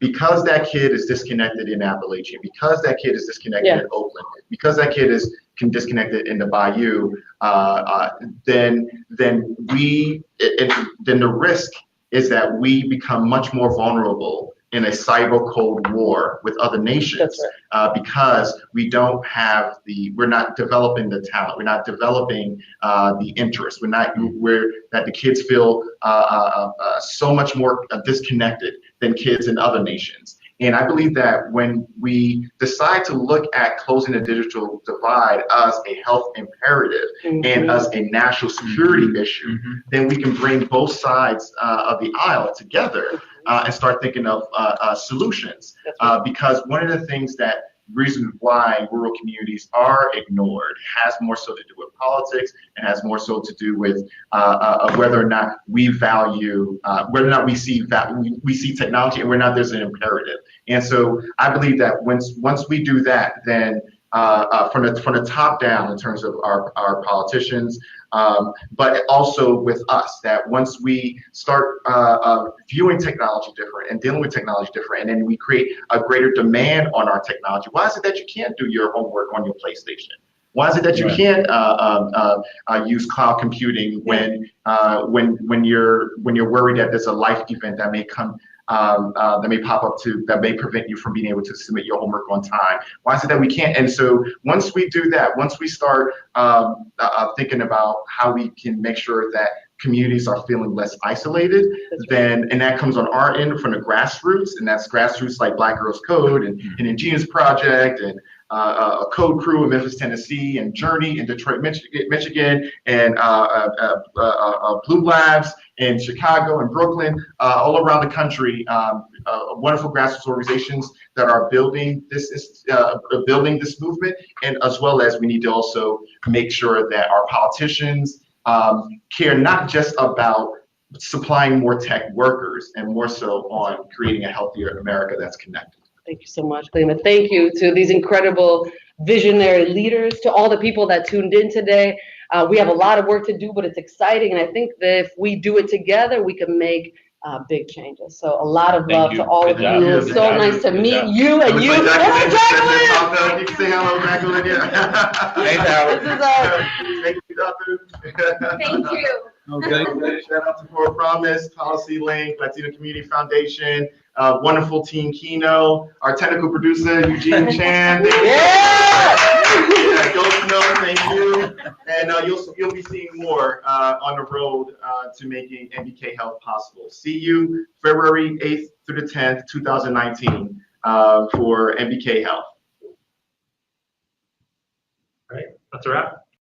Because that kid is disconnected in Appalachia, because that kid is disconnected in Oakland, because that kid is disconnected in the Bayou, then the risk is that we become much more vulnerable in a cyber cold war with other nations, because we're not developing the talent, we're not developing the interest, that the kids feel so much more disconnected than kids in other nations. And I believe that when we decide to look at closing the digital divide as a health imperative and as a national security issue, then we can bring both sides of the aisle together and start thinking of solutions. Because one of the things reason why rural communities are ignored has more so to do with politics and has more so to do with whether or not we value, whether or not we see technology and whether or not there's an imperative. And so I believe that once we do that, then from the top down in terms of our politicians, but also with us, that once we start viewing technology different and dealing with technology different, and then we create a greater demand on our technology. Why is it that you can't do your homework on your PlayStation? Why is it that you can't use cloud computing when you're worried that there's a life event that may come that may pop up that may prevent you from being able to submit your homework on time? Why is it that we can't? And so once we do that, once we start thinking about how we can make sure that communities are feeling less isolated, and that comes on our end from the grassroots, and that's grassroots like Black Girls Code and Ingenious Project and a Code Crew in Memphis, Tennessee, and Journey in Detroit, Michigan, and Blue Labs in Chicago and Brooklyn, all around the country. Wonderful grassroots organizations that are building this movement, and as well as we need to also make sure that our politicians care not just about supplying more tech workers and more so on creating a healthier America that's connected. Thank you so much, Kalimah. Thank you to these incredible visionary leaders, to all the people that tuned in today. We have a lot of work to do, but it's exciting. And I think that if we do it together, we can make big changes. So a lot of love to all of you. It's so nice to meet you and you. You can say hello, Jacqueline. Thank you, Doctor. Thank you. Okay. Shout out to Core Promise, Policy Link, Latino Community Foundation, wonderful team Qeyno, our technical producer Eugene Chan. Thank you. And you'll be seeing more on the road to making MBK Health possible. See you February 8th through the 10th, 2019 for MBK Health. All right, that's a wrap.